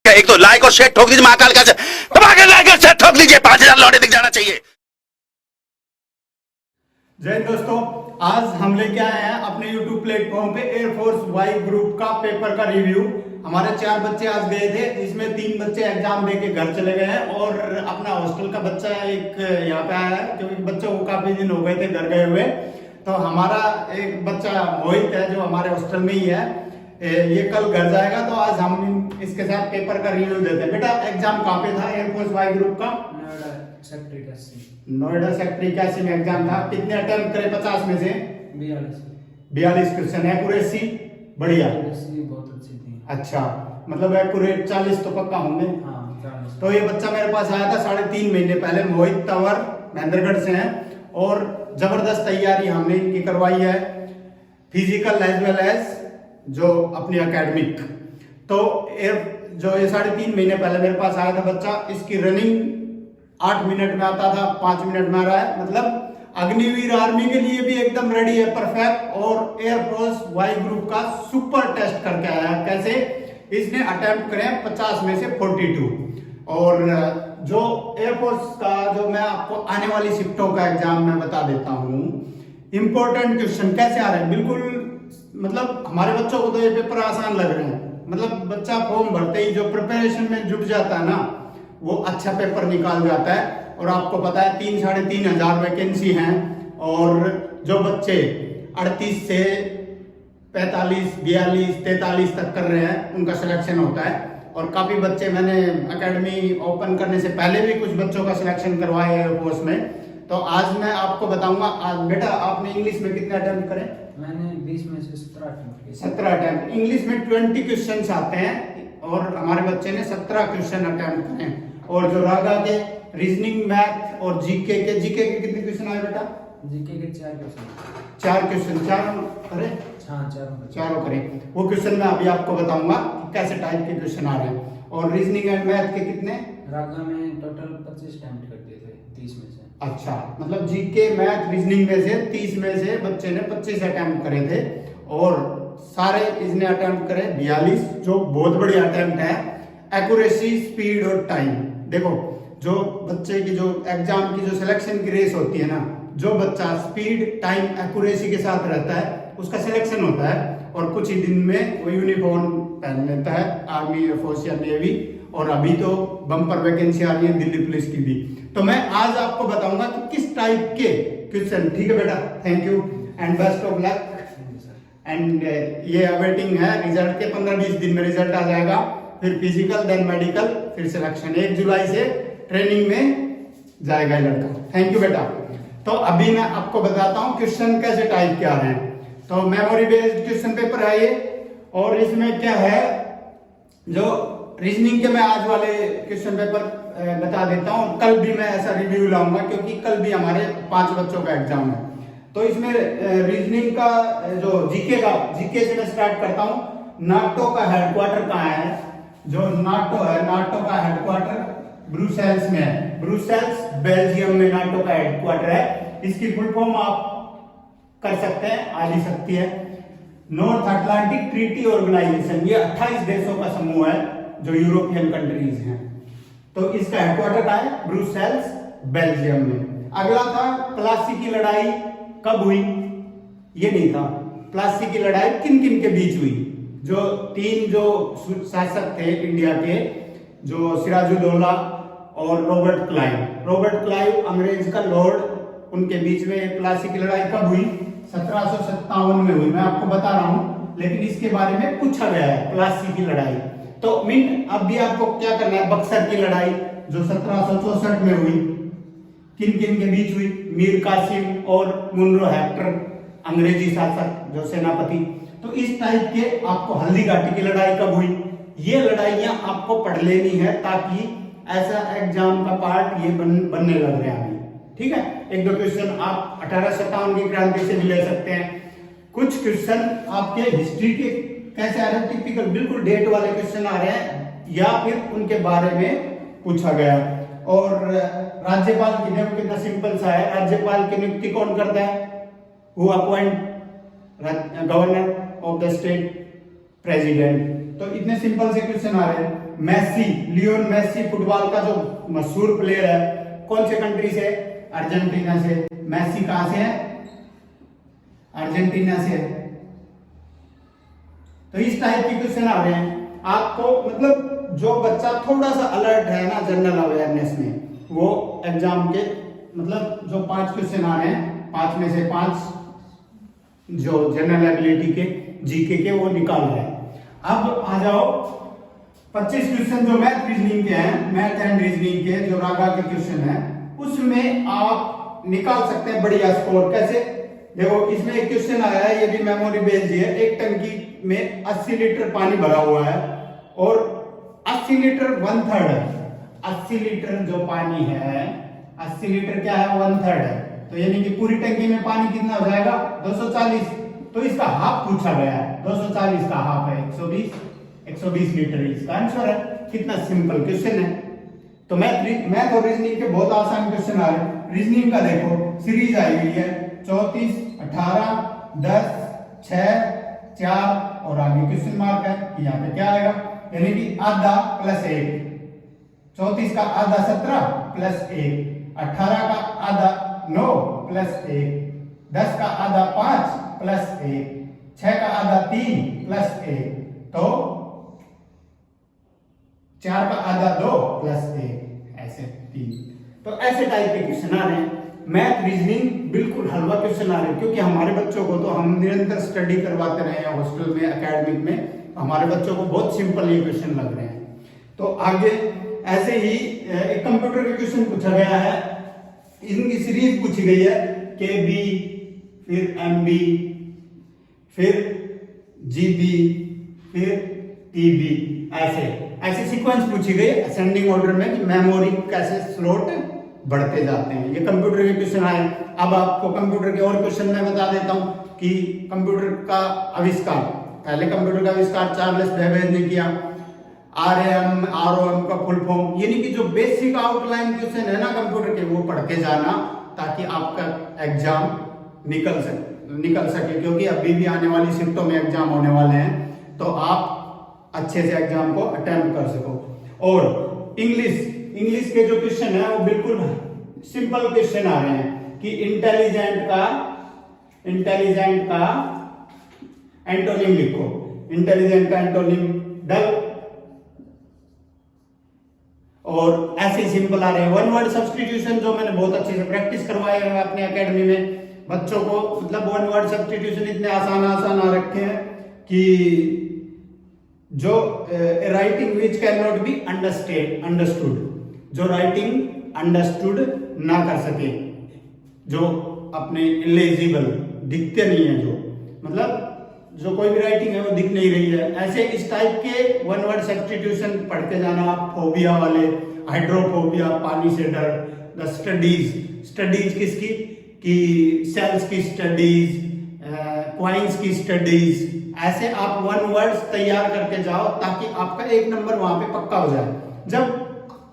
एक तो लाइक और शेयर ठोक दीजिए, महाकाल का दबाकर लाइक और शेयर ठोक दीजिए, 5000 लौटे दिख जाना चाहिए। जय दोस्तों, आज हम लेके आए हैं अपने YouTube प्लेटफॉर्म पे एयरफोर्स वाई ग्रुप का पेपर का रिव्यू। हमारे 4 बच्चे आज गए थे, इसमें 3 बच्चे एग्जाम देके घर चले गए हैं और अपना हॉस्टल का बच्चा एक यहाँ पे आया है क्योंकि बच्चों को काफी दिन हो गए थे घर गए हुए। तो हमारा एक बच्चा मोहित है जो हमारे हॉस्टल में ही है, ये कल घर जाएगा। तो आज हम इसके साथ पेपर का रिव्यू देते हैं। बेटा एग्जाम कहाँ पे था एयरफोर्स वाई ग्रुप का? नोएडा सेक्टर 81 में एग्जाम था। कितने अटेम्प्ट करे 50 में से? 42 क्वेश्चन। एक्यूरेसी बढ़िया, बहुत अच्छी थी। अच्छा, मतलब एक्यूरेट 40 तो पक्का होंगे। हाँ, 40। तो ये बच्चा मेरे पास आया था 3.5 महीने पहले। मोहित तंवर महेंद्रगढ़ से हैं और जबरदस्त तैयारी हमने इनकी करवाई है, फिजिकल एज वेल एज जो अपनी एकेडमिक। तो जो ये 3.5 महीने पहले मेरे पास आया था बच्चा, इसकी रनिंग 8 मिनट में आता था, 5 मिनट में आ रहा है। मतलब अग्निवीर आर्मी के लिए भी एकदम रेडी है, परफेक्ट। और एयरफोर्स वाई ग्रुप का सुपर टेस्ट करके आया है। कैसे? इसने अटेम्प्ट करे 50 में से 42। और जो एयरफोर्स का जो मैं आपको आने वाली शिफ्टों का एग्जाम में बता देता हूँ, इंपॉर्टेंट क्वेश्चन कैसे आ रहे हैं बिल्कुल। मतलब हमारे बच्चों को तो ये पेपर आसान लग रहे हैं। मतलब बच्चा फॉर्म भरते ही जो प्रिपरेशन में जुट जाता है ना, वो अच्छा पेपर निकाल जाता है। और आपको पता है 3-3.5 हजार वैकेंसी हैं और जो बच्चे 38 से 45, 42, 43 तक कर रहे हैं उनका सिलेक्शन होता है। और काफी बच्चे मैंने एकेडमी ओपन करने से पहले भी कुछ बच्चों का सिलेक्शन करवाया है एयरफोर्स में। तो आज मैं आपको बताऊंगा। आज बेटा आपने इंग्लिश में कितने अटेम्प्ट करे? मैंने 20 में से 17 अटेम्प्ट किए। 17 अटेम्प्ट। इंग्लिश में 20 क्वेश्चन आते हैं और हमारे बच्चे ने 17 क्वेश्चन अटेम्प्ट करे। और जो रागा के रीजनिंग, मैथ और जीके के कितने क्वेश्चन आए बेटा? जीके के 4 क्वेश्चन। 4 क्वेश्चन। 4 अरे हाँ, चारों करें। वो क्वेश्चन मैं अभी आपको बताऊंगा कि कैसे टाइप के क्वेश्चन आ रहे हैं। और रीजनिंग एंड मैथ के कितने? रागा में टोटल 25 अटेम्प्ट कर दिए थे 30 में से। अच्छा, मतलब जीके, मैथ, रीजनिंग में से 30 में से बच्चे ने 25 अटेम्प्ट करे थे और सारे इसने अटेम्प्ट करे 42, जो बहुत बढ़िया अटेम्प्ट है। एक्यूरेसी, स्पीड और टाइम। देखो जो बच्चे की जो एग्जाम की जो सिलेक्शन की रेस होती है ना, जो बच्चा स्पीड, टाइम, एक्यूरेसी के साथ रहता है उसका सिलेक्शन होता है और कुछ ही दिन में वो यूनिफॉर्म पहन लेता है, आर्मी, एयरफोर्स या नेवी। और अभी तो बम्पर वैकेंसी आ रही है दिल्ली पुलिस की भी। तो मैं आज आपको बताऊंगा कि किस टाइप के क्वेश्चन। ठीक है बेटा, thank you and best of luck. And ये अवेटिंग है रिजल्ट के। 15-20 दिन में रिजल्ट आ जाएगा, फिर फिजिकल, देन मेडिकल, फिर सिलेक्शन। 1 जुलाई से ट्रेनिंग में जाएगा लड़का। थैंक यू बेटा। तो अभी मैं आपको बताता हूँ क्वेश्चन कैसे टाइप के आ रहे हैं। तो मेमोरी बेस्ड क्वेश्चन पेपर है ये। और इसमें क्या है, जो रीजनिंग के मैं आज वाले क्वेश्चन पेपर बता देता हूँ। कल भी मैं ऐसा रिव्यू लाऊंगा क्योंकि कल भी हमारे 5 बच्चों का एग्जाम है। तो इसमें रीजनिंग का जो जीके से मैं स्टार्ट करता हूँ। नाटो का हेडक्वार्टर कहाँ है? जो नाटो है, नाटो का हेडक्वार्टर ब्रुसेल्स में है। ब्रुसेल्स बेल्जियम में नाटो का हेडक्वार्टर है। इसकी फुल फॉर्म आप कर सकते हैं, आ ही सकती है। नॉर्थ अटलांटिक ट्रीटी ऑर्गेनाइजेशन, ये 28 देशों का समूह है जो यूरोपियन कंट्रीज हैं। तो इसका हेडक्वार्टर कहाँ है? ब्रुसेल्स बेल्जियम में। अगला था प्लासी की लड़ाई कब हुई? ये नहीं था। प्लासी की लड़ाई किन किन के बीच हुई? जो 3 जो शासक थे इंडिया के, जो सिराजुद्दौला और रॉबर्ट क्लाइव। रॉबर्ट क्लाइव अंग्रेज का लॉर्ड, उनके बीच में प्लासी की लड़ाई कब हुई? 1757 में हुई। मैं आपको बता रहा हूं, लेकिन इसके बारे में पूछा गया है प्लासी की लड़ाई। तो अब भी आपको क्या करना है, बक्सर की लड़ाई जो 1764 में हुई, किन किन के बीच हुई? मीर कासिम और मुनरो हेक्टर, अंग्रेजी शासक जो सेनापति। तो इस टाइप के आपको हल्दी घाटी की लड़ाई कब हुई? ये लड़ाइयां आपको पढ़ लेनी है ताकि ऐसा एग्जाम का पार्ट ये बनने लग रहा है। ठीक है, 1-2 क्वेश्चन आप 1857 की क्रांति से भी ले सकते हैं। कुछ क्वेश्चन आपके हिस्ट्री के कैसे आ रहे हैं, टिपिकल बिल्कुल डेट वाले क्वेश्चन आ रहे हैं या फिर उनके बारे में पूछा गया। और राज्यपाल की नियुक्ति कितना सिंपल सा है। राज्यपाल की नियुक्ति कौन करता है? Who appoint governor of the state? President. तो इतने सिंपल से क्वेश्चन आ रहे हैं। मेसी, लियोन मेसी फुटबॉल का जो मशहूर प्लेयर है, कौन से कंट्री से? अर्जेंटीना से। मेसी कहां से है? अर्जेंटीना से है। तो इस टाइप के क्वेश्चन आ रहे हैं आपको, मतलब जो बच्चा थोड़ा सा अलर्ट है ना जनरल अवेयरनेस में, वो एग्जाम के मतलब जो 5 क्वेश्चन आ रहे हैं, 5 में से 5 जो जनरल एबिलिटी के जीके के वो निकाल रहे हैं। अब आ जाओ 25 क्वेश्चन जो मैथ रीजनिंग के हैं, मैथ एंड रीजनिंग के जो रागा के क्वेश्चन हैं, उसमें आप निकाल सकते हैं बढ़िया स्कोर। कैसे? देखो इसमें एक क्वेश्चन आया है, ये भी मेमोरी बेस्ड है। एक टंकी में 80 लीटर पानी भरा हुआ है और 80 लीटर 1/3 है। 80 लीटर जो पानी है, 80 लीटर क्या है? 1/3 है। तो यानी कि पूरी टंकी में पानी कितना हो जाएगा? 240। तो इसका हाफ पूछा गया है, 240 का हाफ है 120 लीटर इसका आंसर है। कितना सिंपल क्वेश्चन है। तो मैथ और रीजनिंग के बहुत आसान क्वेश्चन आ रहे हैं। रीजनिंग का देखो सीरीज आई हुई है 34, 18, 10, 6, 4 और आगे क्वेश्चन मार्क है कि यहाँ पे क्या आएगा, यानी कि आधा प्लस 1। 34 का आधा 17 प्लस 1, 18 का आधा 9 प्लस 1, 10 का आधा 5 प्लस 1, 6 का आधा 3 प्लस 1, तो 4 का आधा 2 प्लस 1, ऐसे 3। तो ऐसे टाइप के क्वेश्चन आ रहे हैं। मैथ रीजनिंग बिल्कुल हलवा क्वेश्चन आ रहे हैं, क्योंकि हमारे बच्चों को तो हम निरंतर स्टडी करवाते रहे हैं हॉस्टल में, एकेडमिक में, हमारे बच्चों को बहुत सिंपल ये क्वेश्चन लग रहे हैं। तो आगे ऐसे ही एक कंप्यूटर के क्वेश्चन पूछा गया है, इनकी सीरीज पूछी गई है, KB, फिर MB, फिर GB, फिर TB, ऐसे सीक्वेंस पूछी गई असेंडिंग ऑर्डर में कि मेमोरी कैसे स्लॉट बढ़ते जाते हैं। ये कंप्यूटर के क्वेश्चन आए। अब आपको कंप्यूटर के और क्वेश्चन मैं बता देता हूं कि कंप्यूटर का आविष्कार, पहले कंप्यूटर का आविष्कार चार्ल्स बेबेज ने किया। ROM का फुल फॉर्म, यानी कि जो बेसिक आउटलाइन क्वेश्चन है ना कंप्यूटर के, वो पढ़ के जाना ताकि आपका एग्जाम निकल सके, क्योंकि अभी भी आने वाली शिफ्टों में एग्जाम होने वाले हैं, तो आप अच्छे से एग्जाम को अटेम्प्ट कर सको। और इंग्लिश के जो क्वेश्चन है वो बिल्कुल सिंपल क्वेश्चन आ रहे हैं कि इंटेलिजेंट का एंटोनिम लिखो। इंटेलिजेंट का एंटोनिम डल, और ऐसे सिंपल आ रहे हैं। वन वर्ड सब्स्टिट्यूशन जो मैंने बहुत अच्छे से प्रैक्टिस करवाए हैं अपने एकेडमी में बच्चों को, मतलब वन वर्ड सब्स्टिट्यूशन इतने आसान आ रखे हैं कि जो writing which can not be understood, जो राइटिंग अंडरस्टूड ना कर सके, जो अपने इलेजिबल दिखते नहीं है, जो मतलब जो कोई भी राइटिंग है वो दिख नहीं रही है, ऐसे इस टाइप के वन वर्ड सब्स्टिट्यूशन पढ़ते जाना। फोबिया वाले, हाइड्रोफोबिया, पानी से डर, द स्टडीज किसकी, कि सेल्स की स्टडीज, क्वाइंस की स्टडीज, ऐसे आप वन वर्ड्स तैयार करके जाओ ताकि आपका 1 नंबर वहां पे पक्का हो जाए। जब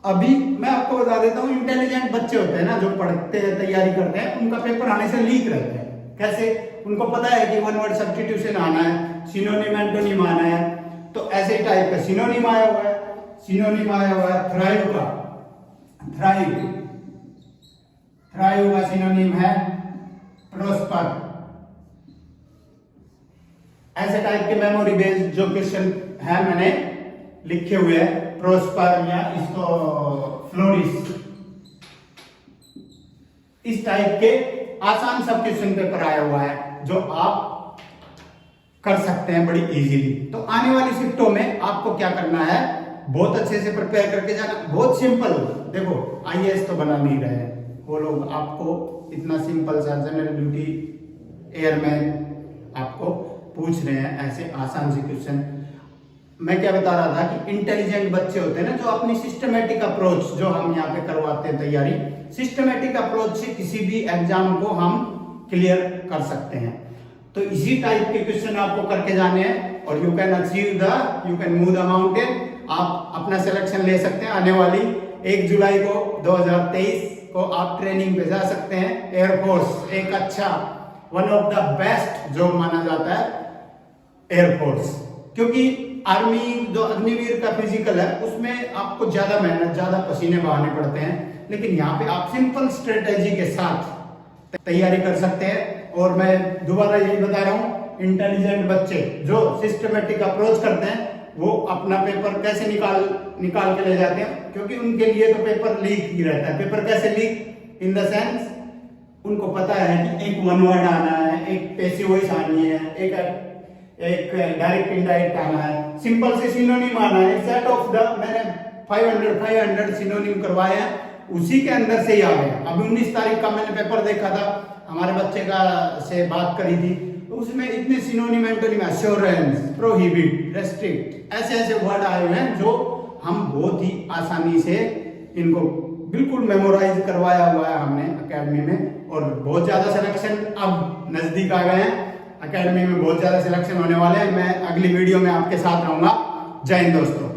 अभी मैं आपको बता देता हूँ, इंटेलिजेंट बच्चे होते हैं ना जो पढ़ते हैं, तैयारी करते हैं, उनका पेपर आने से लीक रहता है। कैसे? उनको पता है कि वन वर्ड सब्स्टिट्यूशन आना है, सिनोनिम एंटोनिम आना है, तो ऐसे टाइप का सिनोनिम आया हुआ है। थ्राइव का सिनोनिम है प्रोस्पर। ऐसे टाइप के मेमोरी बेस्ड जो क्वेश्चन है मैंने लिखे हुए हैं, प्रोस्पर या इसको फ्लोरिश, इस टाइप के आसान सब क्वेश्चन पेपर आया हुआ है जो आप कर सकते हैं बड़ी इजीली। तो आने वाली शिफ्टों में आपको क्या करना है, बहुत अच्छे से प्रिपेयर करके जाना। बहुत सिंपल, देखो IAS तो बना नहीं रहे हैं वो लोग, आपको इतना सिंपल सा जनरल ड्यूटी एयरमैन आपको पूछ रहे हैं ऐसे आसान से क्वेश्चन। मैं क्या बता रहा था कि इंटेलिजेंट बच्चे होते हैं ना, जो अपनी सिस्टमेटिक अप्रोच जो हम यहाँ पे करवाते हैं तैयारी, सिस्टमेटिक अप्रोच से किसी भी एग्जाम को हम क्लियर कर सकते हैं। तो इसी टाइप के क्वेश्चन आपको करके जाने हैं और you can move the mountain. आप अपना सिलेक्शन ले सकते हैं। आने वाली 1 जुलाई को 2023 को आप ट्रेनिंग पे जा सकते हैं। एयरफोर्स एक अच्छा, वन ऑफ द बेस्ट जो माना जाता है एयरफोर्स, क्योंकि आर्मी जो अग्निवीर का फिजिकल है उसमें आपको ज्यादा मेहनत, ज्यादा पसीने बहाने पड़ते हैं, लेकिन यहाँ पे आप सिंपल स्ट्रेटेजी के साथ तैयारी कर सकते हैं। और मैं दोबारा यही बता रहा हूँ, इंटेलिजेंट बच्चे जो सिस्टमेटिक अप्रोच करते हैं वो अपना पेपर कैसे निकाल के ले जाते हैं, क्योंकि उनके लिए तो पेपर लीक ही रहता है। पेपर कैसे लीक इन द सेंस, उनको पता है कि एक वन वर्ड आना है, एक पैसिव वॉइस आनी है, एक डायरेक्ट इनडायरेक्ट आना है, सिंपल से सिनोनिम आना है। सेट ऑफ द मैंने 500 सिनोनिम करवाए हैं, उसी के अंदर से ही आ गया। अभी 19 तारीख का मैंने पेपर देखा था, हमारे बच्चे का से बात करी थी, तो उसमें इतने synonym antonym, assurance, prohibit, restrict, ऐसे वर्ड आए हुए हैं जो हम बहुत ही आसानी से इनको बिल्कुल मेमोराइज करवाया हुआ है हमने एकेडमी में। और बहुत ज्यादा सिलेक्शन अब नजदीक आ गए हैं, एकेडमी में बहुत ज्यादा सिलेक्शन होने वाले हैं। मैं अगली वीडियो में आपके साथ रहूंगा। जय हिंद दोस्तों।